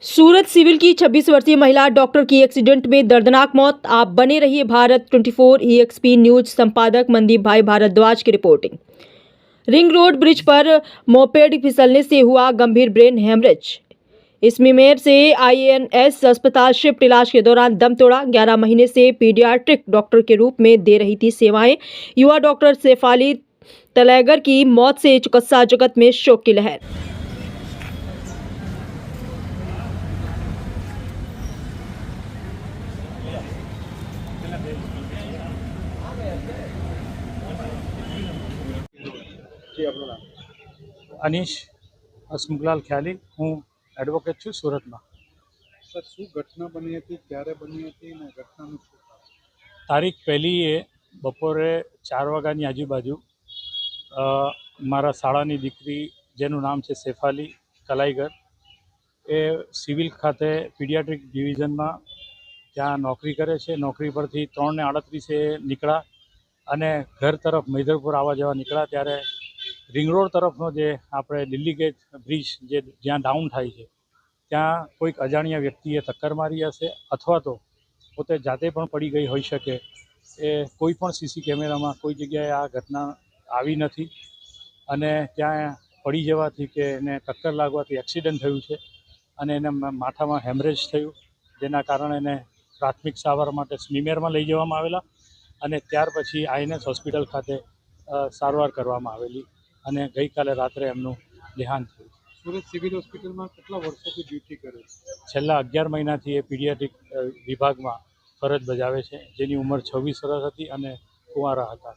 सूरत civil की 26 वर्षीय महिला डॉक्टर की एक्सीडेंट में दर्दनाक मौत। आप बने रहिए भारत 24 EXP न्यूज संपादक मनदीप भाई भारद्वाज की रिपोर्टिंग। रिंग रोड ब्रिज पर मोपेड फिसलने से हुआ गंभीर ब्रेन हेमरेज। इसमेर से INS अस्पताल शिफ्ट, इलाज के दौरान दम तोड़ा। 11 महीने से पीडियाट्रिक डॉक्टर के रूप में दे रही थी सेवाएं। युवा डॉक्टर शेफाली तलैगर की मौत से चिकित्सा जगत में शोक की लहर। अनीश हसमुखलाल ख्याली, हूँ एडवोकेट છું સુરતમાં। સર, શું ઘટના બની હતી, ક્યારે બની હતી અને ઘટનાનું શું કારણ? તારીખ પહેલીએ બપોરે 4 વાગ્યાની આજુબાજુ મારા શાળાની દીકરી, જેનું નામ છે શેફાલી કલાઈગર, એ સિવિલ ખાતે પીડિયાટ્રિક ડિવિઝનમાં ત્યાં નોકરી કરે છે। નોકરી પરથી 3:38 નીકળ્યા અને ઘર તરફ મૈદરપુર આવવા જવા નીકળ્યા ત્યારે રિંગ રોડ તરફનો જે આપણે દિલ્હી ગેટ બ્રિજ જે જ્યાં ડાઉન થાય છે ત્યાં કોઈક અજાણ્યા વ્યક્તિએ ટક્કર મારી હશે, અથવા તો પોતે જાતે પણ પડી ગઈ હોઈ શકે। એ કોઈ પણ CC કેમેરામાં કોઈ જગ્યાએ આ ઘટના આવી નથી અને ત્યાં પડી જવાથી કે એને ટક્કર લાગવાથી એક્સિડન્ટ થયું છે અને એને માથામાં હેમરેજ થયું, જેના કારણે એને પ્રાથમિક સારવાર માટે સ્મીમેરમાં લઈ જવામાં આવેલા અને ત્યાર પછી INS હોસ્પિટલ ખાતે સારવાર કરવામાં આવેલી અને ગઈકાલે રાત્રે એમનું દેહાંત થયું। સુરત સિવિલ હોસ્પિટલમાં કેટલા વર્ષોથી ડ્યુટી કરે છે? છેલ્લા 11 મહિનાથી એ પીડિયાટ્રિક વિભાગમાં ફરજ બજાવે છે, જેની ઉંમર 26 વર્ષ હતી અને કુંવારા હતા।